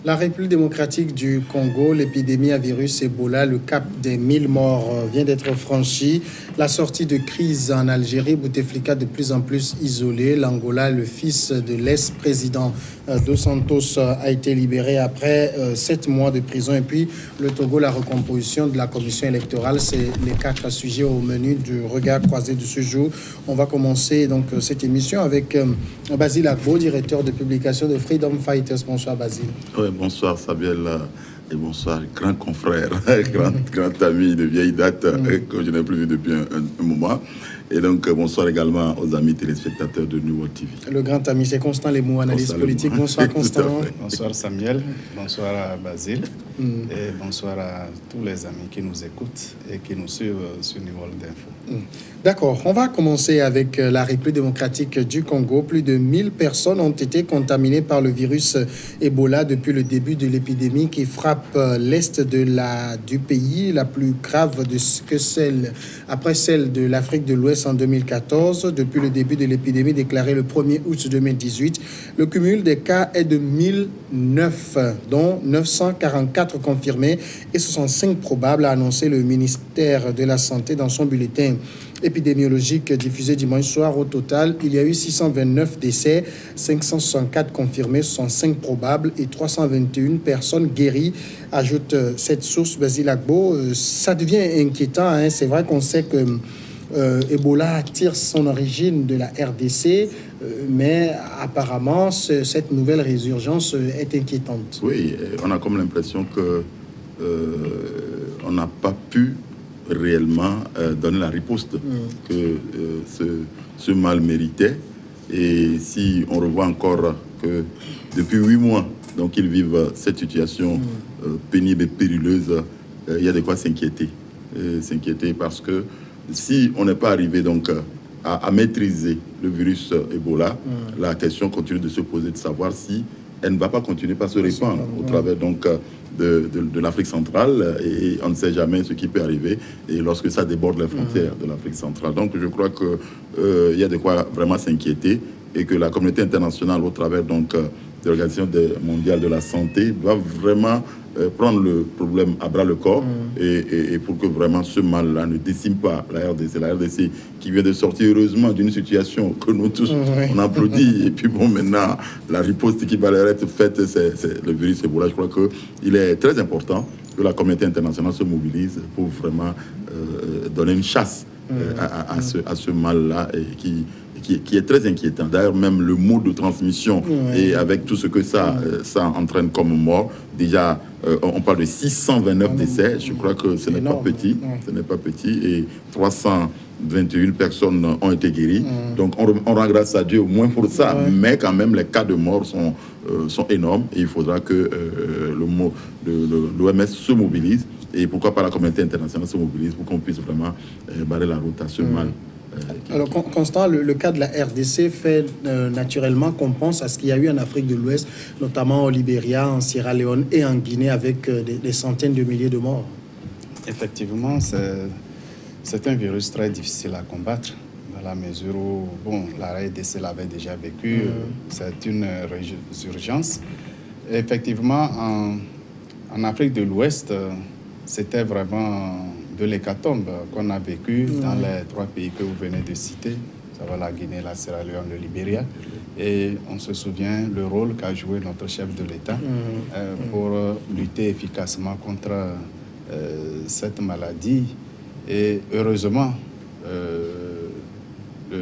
La République démocratique du Congo, l'épidémie à virus Ebola, le cap des 1000 morts vient d'être franchi. La sortie de crise en Algérie, Bouteflika de plus en plus isolé. L'Angola, le fils de l'ex-président Dos Santos, a été libéré après 7 mois de prison. Et puis le Togo, la recomposition de la commission électorale, c'est les 4 sujets au menu du regard croisé de ce jour. On va commencer donc cette émission avec Basile Agbo, directeur de publication de Freedom Fighters. Bonsoir Basile. Oui, bonsoir Samuel et bonsoir grand confrère, grand ami de vieille date que je n'ai plus vu depuis un moment. Et donc bonsoir également aux amis téléspectateurs de New World TV. Le grand ami, c'est Constant Lemou, analyste politique. Bonsoir Constant. Bonsoir Samuel, bonsoir à Basile et bonsoir à tous les amis qui nous écoutent et qui nous suivent sur New World Info. D'accord, on va commencer avec la République démocratique du Congo. Plus de 1000 personnes ont été contaminées par le virus Ebola depuis le début de l'épidémie qui frappe l'est du pays, la plus grave après celle de l'Afrique de l'Ouest en 2014. Depuis le début de l'épidémie déclarée le 1er août 2018, le cumul des cas est de 1009, dont 944 confirmés et 65 probables, a annoncé le ministère de la Santé dans son bulletin épidémiologique diffusé dimanche soir. Au total, il y a eu 629 décès, 564 confirmés, 65 probables et 321 personnes guéries, ajoute cette source Basile Agbo. Ça devient inquiétant, hein. C'est vrai qu'on sait que Ebola tire son origine de la RDC, mais apparemment, cette nouvelle résurgence est inquiétante. Oui, on a comme l'impression que on n'a pas pu réellement donner la riposte que ce mal méritait. Et si on revoit encore que depuis 8 mois, donc ils vivent cette situation pénible et périlleuse, il y a de quoi s'inquiéter. S'inquiéter parce que si on n'est pas arrivé donc à maîtriser le virus Ebola, la question continue de se poser de savoir si elle ne va pas continuer par se répandre au travers donc de l'Afrique centrale, et on ne sait jamais ce qui peut arriver et lorsque ça déborde les frontières de l'Afrique centrale. Donc je crois que il y a de quoi vraiment s'inquiéter et que la communauté internationale au travers donc de l'Organisation mondiale de la santé doit vraiment prendre le problème à bras le corps et pour que vraiment ce mal-là ne décime pas la RDC qui vient de sortir heureusement d'une situation que nous tous on applaudit, et puis bon, maintenant la riposte qui va leur être faite, c'est le virus Ebola. Je crois qu'il est très important que la communauté internationale se mobilise pour vraiment donner une chasse à ce mal-là qui est très inquiétant. D'ailleurs, même le mode de transmission et avec tout ce que ça entraîne comme mort, déjà, on parle de 629 décès. Je crois que ce n'est pas petit. Ce n'est pas petit. Et 321 personnes ont été guéries. Donc, on rend grâce à Dieu au moins pour ça. Mais quand même, les cas de mort sont énormes. Et il faudra que l'OMS se mobilise. Et pourquoi pas la communauté internationale se mobilise pour qu'on puisse vraiment barrer la route à ce mal. Alors, Constant, le cas de la RDC fait naturellement qu'on pense à ce qu'il y a eu en Afrique de l'Ouest, notamment au Libéria, en Sierra Leone et en Guinée, avec des centaines de milliers de morts. Effectivement, c'est un virus très difficile à combattre, dans la mesure où la RDC l'avait déjà vécu, c'est une résurgence. Effectivement, en Afrique de l'Ouest, c'était vraiment de l'hécatombe qu'on a vécu dans les 3 pays que vous venez de citer, ça va la Guinée, la Sierra Leone, le Libéria. Et on se souvient le rôle qu'a joué notre chef de l'État pour lutter efficacement contre cette maladie. Et heureusement,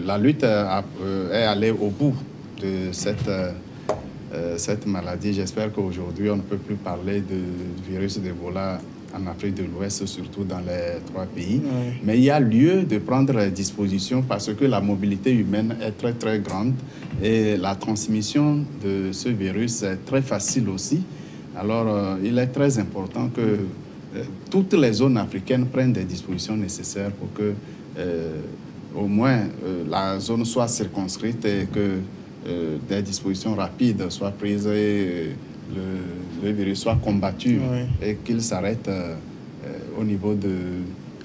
la lutte est allée au bout de cette maladie. J'espère qu'aujourd'hui, on ne peut plus parler du virus d'Ebola en Afrique de l'Ouest, surtout dans les 3 pays. Mais il y a lieu de prendre les dispositions parce que la mobilité humaine est très, très grande et la transmission de ce virus est très facile aussi. Alors, il est très important que toutes les zones africaines prennent des dispositions nécessaires pour que, au moins, la zone soit circonscrite et que des dispositions rapides soient prises et le virus soit combattu et qu'il s'arrête au niveau de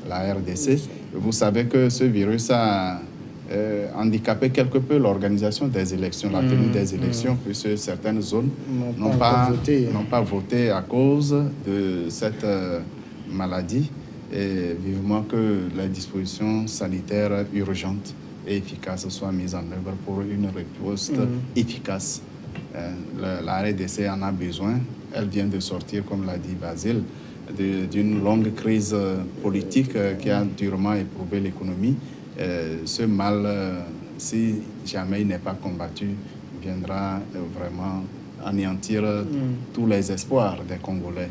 la RDC. Vous savez que ce virus a handicapé quelque peu l'organisation des élections, la tenue des élections, puisque certaines zones n'ont pas voté à cause de cette maladie. Et vivement que les dispositions sanitaires urgentes et efficaces soient mises en œuvre pour une réponse efficace. La RDC en a besoin. Elle vient de sortir, comme l'a dit Basile, d'une longue crise politique qui a durement éprouvé l'économie. Ce mal, si jamais il n'est pas combattu, viendra vraiment anéantir tous les espoirs des Congolais.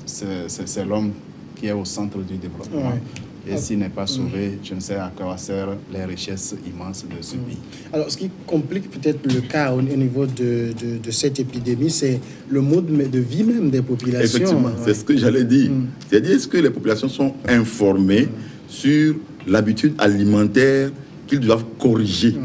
C'est l'homme qui est au centre du développement. Ouais. Et s'il n'est pas sauvé, je ne sais à quoi servent les richesses immenses de ce pays. Alors, ce qui complique peut-être le cas au niveau de cette épidémie, c'est le mode de vie même des populations. Effectivement, c'est ce que j'allais dire. C'est-à-dire, est-ce que les populations sont informées sur l'habitude alimentaire qu'ils doivent corriger?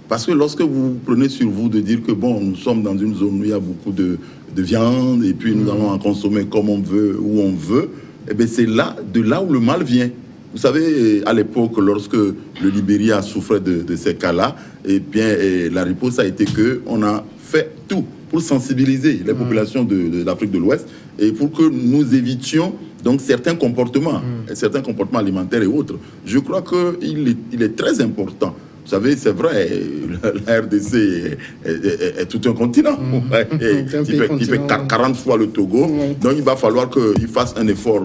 Parce que lorsque vous prenez sur vous de dire que bon, nous sommes dans une zone où il y a beaucoup de viande et puis nous allons en consommer comme on veut, où on veut, eh bien c'est de là où le mal vient. Vous savez, à l'époque, lorsque le Libéria souffrait de ces cas-là, eh bien, la réponse a été qu'on a fait tout pour sensibiliser les populations de l'Afrique de l'Ouest et pour que nous évitions donc certains comportements alimentaires et autres. Je crois qu'il est très important. Vous savez, c'est vrai, la RDC est tout un continent. Qui fait 40 fois le Togo. Donc, il va falloir qu'il fasse un effort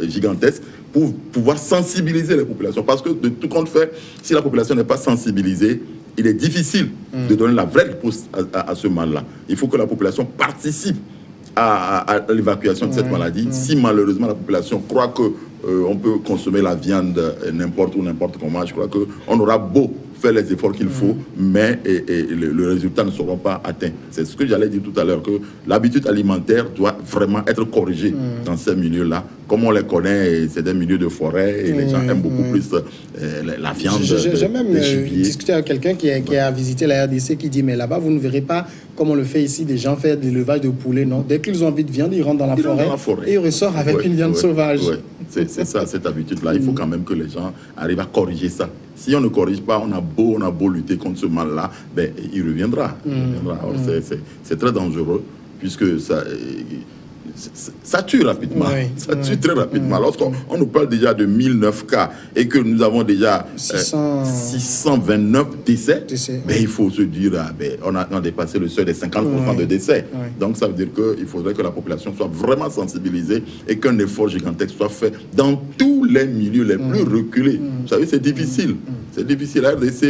gigantesque pour pouvoir sensibiliser les populations. Parce que de tout compte fait, si la population n'est pas sensibilisée, il est difficile de donner la vraie réponse à ce mal-là. Il faut que la population participe à l'évacuation de cette maladie. Si malheureusement la population croit que on peut consommer la viande n'importe où, n'importe comment, je crois qu'on aura beau faire les efforts qu'il faut, mais le résultat ne sera pas atteint. C'est ce que j'allais dire tout à l'heure, que l'habitude alimentaire doit vraiment être corrigée dans ces milieux-là. Comme on les connaît, c'est des milieux de forêt et les gens aiment beaucoup plus la viande. J'ai même discuté avec quelqu'un qui a visité la RDC qui dit, mais là-bas, vous ne verrez pas comme on le fait ici, des gens font de l'élevage de poulets, non? Dès qu'ils ont envie de viande, ils rentrent dans la forêt et ils ressortent avec une viande sauvage. C'est ça, cette habitude-là. Il faut quand même que les gens arrivent à corriger ça. Si on ne corrige pas, on a beau lutter contre ce mal-là, ben, il reviendra. C'est très dangereux, puisque ça tue rapidement. Ça tue très rapidement. Lorsqu'on nous parle déjà de 1009 cas et que nous avons déjà 629 décès, ben, il faut se dire on a dépassé le seuil des 50% de décès. Donc ça veut dire qu'il faudrait que la population soit vraiment sensibilisée et qu'un effort gigantesque soit fait dans tous les milieux les plus reculés. Vous savez, c'est difficile. C'est difficile. La RDC,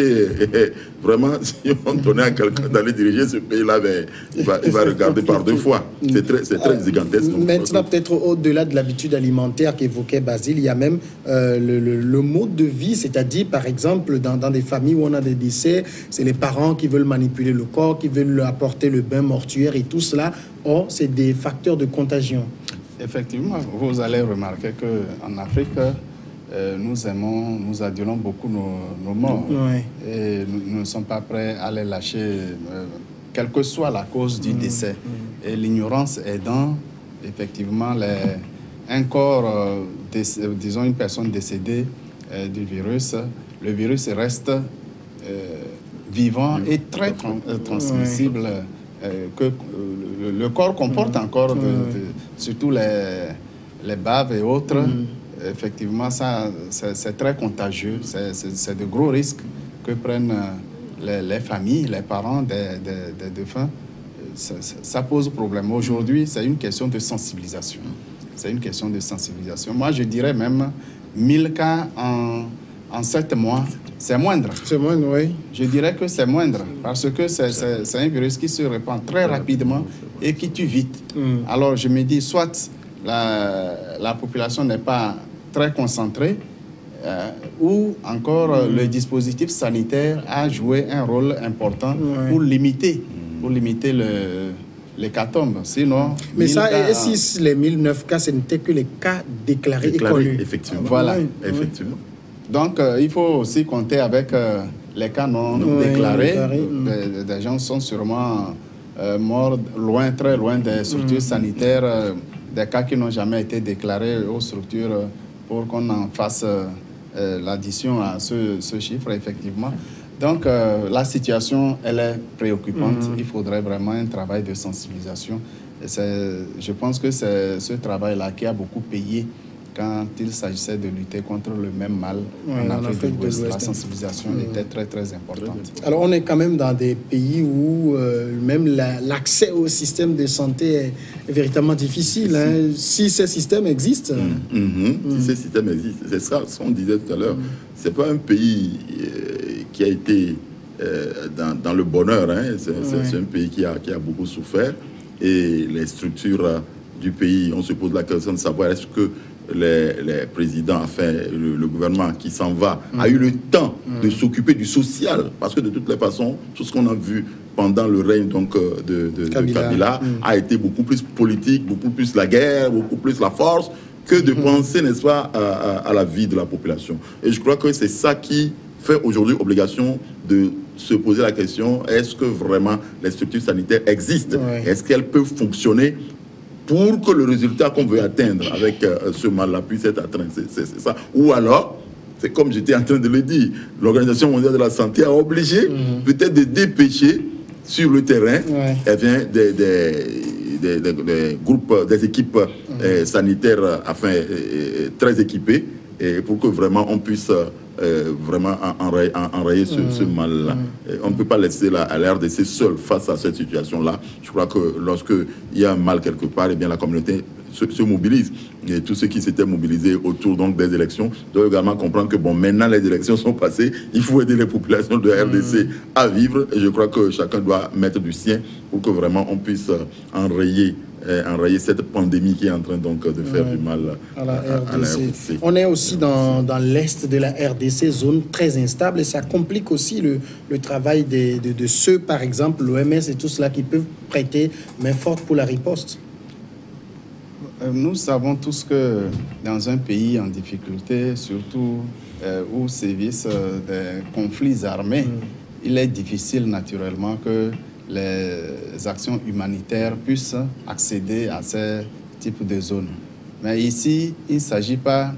vraiment, si on donnait à quelqu'un d'aller diriger ce pays-là, ben, il va regarder par deux fois. C'est très gigantesque. Maintenant, peut-être au-delà de l'habitude alimentaire qu'évoquait Basile, il y a même le mode de vie, c'est-à-dire, par exemple, dans des familles où on a des décès, c'est les parents qui veulent manipuler le corps, qui veulent apporter le bain mortuaire et tout cela. Or, c'est des facteurs de contagion. Effectivement, vous allez remarquer qu'en Afrique, nous adulons beaucoup nos morts. Et nous ne sommes pas prêts à les lâcher, quelle que soit la cause du décès. Et l'ignorance aidant, effectivement, un corps, disons une personne décédée du virus, le virus reste vivant et très transmissible, que le corps comporte encore, surtout les baves et autres. Effectivement, ça, c'est très contagieux. C'est de gros risques que prennent les familles, les parents des défunts. Ça pose problème. Aujourd'hui, c'est une question de sensibilisation. C'est une question de sensibilisation. Moi, je dirais même 1000 cas en 7 mois, c'est moindre. C'est moindre, oui. Je dirais que c'est moindre parce que c'est un virus qui se répand très rapidement et qui tue vite. Alors, je me dis, soit la population n'est pas très concentrée, ou encore le dispositif sanitaire a joué un rôle important pour limiter l'hécatombe. Sinon, mais ça, et si les 1009 cas, ce n'étaient que les cas déclarés et connus. Effectivement. Voilà. Effectivement. Donc, il faut aussi compter avec les cas non déclarés. Des gens sont sûrement morts très loin des structures sanitaires, des cas qui n'ont jamais été déclarés aux structures pour qu'on en fasse l'addition à ce chiffre, effectivement. Donc, la situation, elle est préoccupante. Il faudrait vraiment un travail de sensibilisation. Et je pense que c'est ce travail-là qui a beaucoup payé quand il s'agissait de lutter contre le même mal en Afrique de l'Ouest. La sensibilisation était très, très importante. Alors, on est quand même dans des pays où même l'accès au système de santé est véritablement difficile. Hein. Si ces systèmes existent... Si ces systèmes existent, c'est ça ce qu'on disait tout à l'heure. C'est pas un pays qui a été dans le bonheur. Hein. C'est un pays qui a beaucoup souffert. Et les structures du pays, on se pose la question de savoir est-ce que les présidents, enfin le gouvernement qui s'en va, a eu le temps de s'occuper du social, parce que de toutes les façons, tout ce qu'on a vu pendant le règne donc, de Kabila a été beaucoup plus politique, beaucoup plus la guerre, beaucoup plus la force, que de penser, n'est-ce pas, à la vie de la population. Et je crois que c'est ça qui fait aujourd'hui obligation de se poser la question, est-ce que vraiment les structures sanitaires existent? Est-ce qu'elles peuvent fonctionner pour que le résultat qu'on veut atteindre avec ce mal-là puisse être atteint? C'est ça. Ou alors, c'est comme j'étais en train de le dire, l'Organisation mondiale de la santé a obligé peut-être de dépêcher sur le terrain des groupes, des équipes sanitaires très équipées, et pour que vraiment on puisse vraiment enrayer ce mal-là. On ne peut pas laisser la RDC seule face à cette situation-là. Je crois que lorsqu'il y a un mal quelque part, eh bien la communauté se mobilise. Et tous ceux qui s'étaient mobilisés autour donc, des élections doivent également comprendre que bon, maintenant les élections sont passées, il faut aider les populations de la RDC à vivre. Et je crois que chacun doit mettre du sien pour que vraiment on puisse enrayer cette pandémie qui est en train donc de faire du mal à la RDC. On est aussi dans l'est de la RDC, zone très instable, et ça complique aussi le travail de ceux, par exemple, l'OMS et tout cela qui peuvent prêter main forte pour la riposte. Nous savons tous que dans un pays en difficulté, surtout où sévissent des conflits armés, il est difficile naturellement que les actions humanitaires puissent accéder à ces types de zones. Mais ici, il ne s'agit pas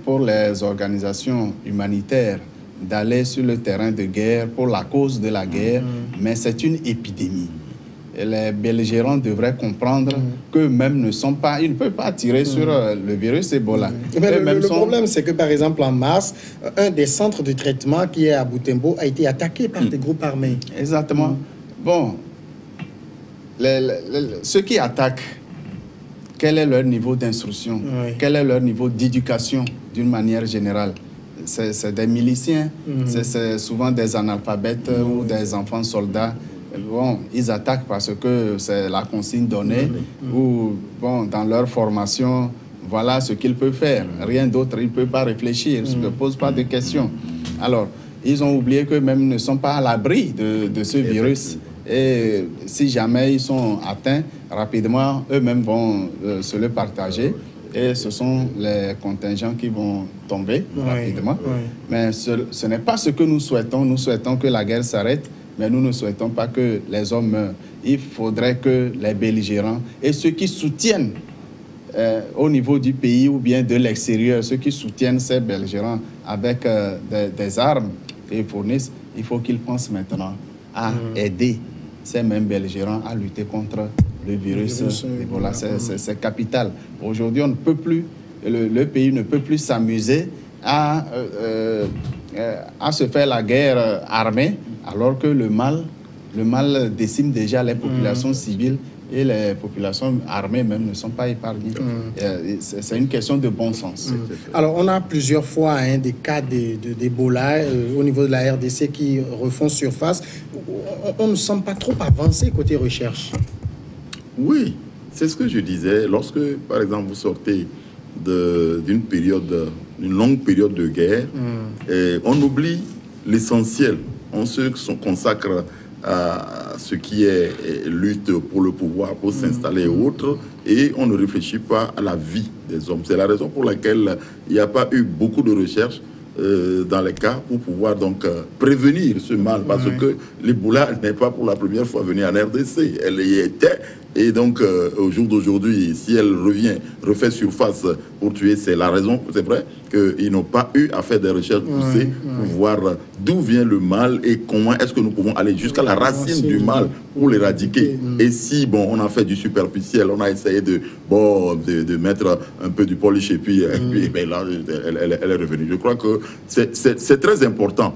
pour les organisations humanitaires d'aller sur le terrain de guerre pour la cause de la guerre, mais c'est une épidémie. Et les belligérants devraient comprendre qu'eux-mêmes ne sont pas... Ils ne peuvent pas tirer sur le virus Ebola. Mais le problème, c'est que, par exemple, en mars, un des centres de traitement qui est à Butembo a été attaqué par des groupes armés. Exactement. Bon, ceux qui attaquent, quel est leur niveau d'instruction? Quel est leur niveau d'éducation d'une manière générale? C'est des miliciens, c'est souvent des analphabètes ou des enfants soldats. Bon, ils attaquent parce que c'est la consigne donnée ou bon, dans leur formation, voilà ce qu'ils peuvent faire. Rien d'autre, ils ne peuvent pas réfléchir, ils ne posent pas de questions. Alors, ils ont oublié qu'eux-mêmes ne sont pas à l'abri de ce virus. Et si jamais ils sont atteints, rapidement, eux-mêmes vont se le partager. Et ce sont les contingents qui vont tomber rapidement. Mais ce n'est pas ce que nous souhaitons. Nous souhaitons que la guerre s'arrête, mais nous ne souhaitons pas que les hommes meurent. Il faudrait que les belligérants et ceux qui soutiennent au niveau du pays ou bien de l'extérieur, ceux qui soutiennent ces belligérants avec des armes et fournissent, il faut qu'ils pensent maintenant à aider ces mêmes belligérants à lutter contre le virus Ebola. C'est capital. Aujourd'hui, on ne peut plus, le pays ne peut plus s'amuser à se faire la guerre armée, alors que le mal décime déjà les populations civiles et les populations armées même ne sont pas épargnées. C'est une question de bon sens. Alors, on a plusieurs fois des cas d'Ebola au niveau de la RDC qui refont surface. On ne semble pas trop avancé côté recherche. Oui, c'est ce que je disais. Lorsque, par exemple, vous sortez d'une longue période de guerre, on oublie l'essentiel. On se consacre à ce qui est lutte pour le pouvoir, pour s'installer et autres, et on ne réfléchit pas à la vie des hommes. C'est la raison pour laquelle il n'y a pas eu beaucoup de recherches dans les cas pour pouvoir donc prévenir ce mal, parce que l'Ebola n'est pas pour la première fois venue en RDC. Elle y était Et donc, au jour d'aujourd'hui, si elle refait surface pour tuer, c'est la raison, c'est vrai, qu'ils n'ont pas eu à faire des recherches poussées pour voir d'où vient le mal et comment est-ce que nous pouvons aller jusqu'à la racine du mal pour l'éradiquer. Et si, bon, on a fait du superficiel, on a essayé de mettre un peu du polish et puis ben là, elle est revenue. Je crois que c'est très important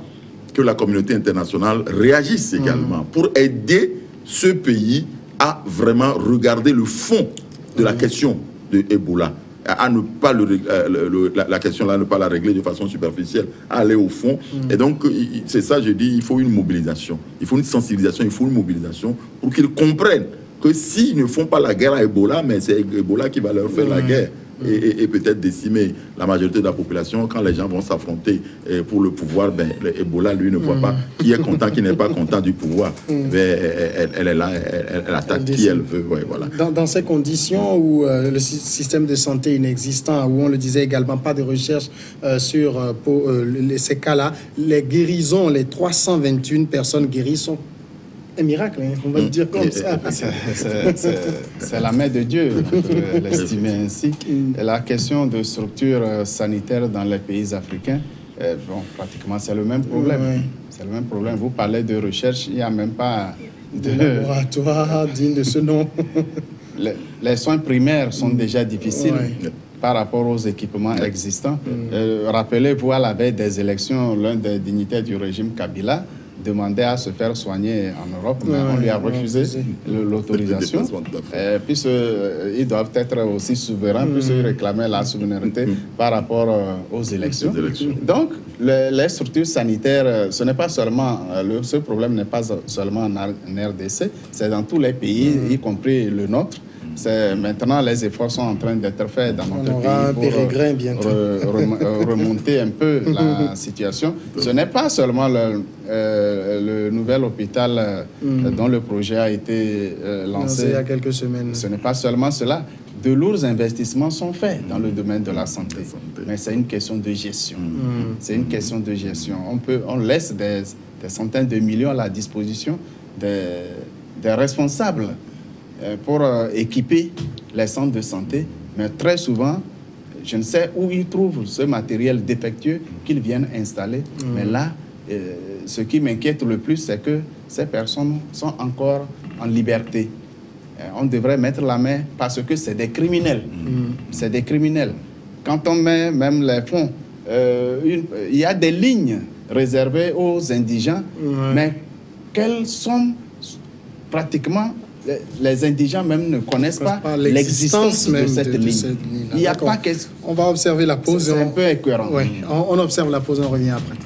que la communauté internationale réagisse également pour aider ce pays à vraiment regarder le fond de la question de Ebola, à ne pas la question là, ne pas la régler de façon superficielle, à aller au fond. Et donc, c'est ça, je dis, il faut une mobilisation, il faut une sensibilisation, il faut une mobilisation pour qu'ils comprennent que s'ils ne font pas la guerre à Ebola, mais c'est Ebola qui va leur faire la guerre. Et peut-être décimer la majorité de la population. Quand les gens vont s'affronter pour le pouvoir, ben, Ebola, lui, ne voit pas qui est content, qui n'est pas content du pouvoir. Ben, elle est là, elle attaque qui elle veut. Ouais, voilà. Dans ces conditions où le système de santé inexistant, où on le disait également, pas de recherche sur ces cas-là, les guérisons, les 321 personnes guéries sont un miracle, hein, on va le dire comme ça. C'est la main de Dieu, on peut l'estimer ainsi. Et la question de structure sanitaire dans les pays africains, bon, pratiquement c'est le même problème. C'est le même problème. Vous parlez de recherche, il n'y a même pas de laboratoire digne de ce nom. Les soins primaires sont déjà difficiles. Par rapport aux équipements existants. Rappelez-vous, à la veille des élections, l'un des dignitaires du régime Kabila demandait à se faire soigner en Europe, mais on lui a refusé l'autorisation. Puisqu'ils doivent être aussi souverains, puisqu'ils réclamaient la souveraineté par rapport aux élections. Donc, les structures sanitaires, ce n'est pas seulement, ce problème n'est pas seulement en RDC, c'est dans tous les pays, y compris le nôtre. Maintenant, les efforts sont en train d'être faits dans notre pays pour remonter un peu la situation. Ce n'est pas seulement le nouvel hôpital dont le projet a été lancé il y a quelques semaines. Ce n'est pas seulement cela. De lourds investissements sont faits dans le domaine de la santé. Mais c'est une question de gestion. C'est une question de gestion. On laisse des centaines de millions à la disposition des responsables pour équiper les centres de santé, mais très souvent, je ne sais où ils trouvent ce matériel défectueux qu'ils viennent installer. Mais là, ce qui m'inquiète le plus, c'est que ces personnes sont encore en liberté. On devrait mettre la main parce que c'est des criminels. C'est des criminels. Quand on met même les fonds, il y a des lignes réservées aux indigents, mais quelles sont pratiquement... Les indigents même ne connaissent pas l'existence de cette ligne. Il n'y a pas que... On va observer la pause. C'est un peu écœurant. On observe la pause, on revient après.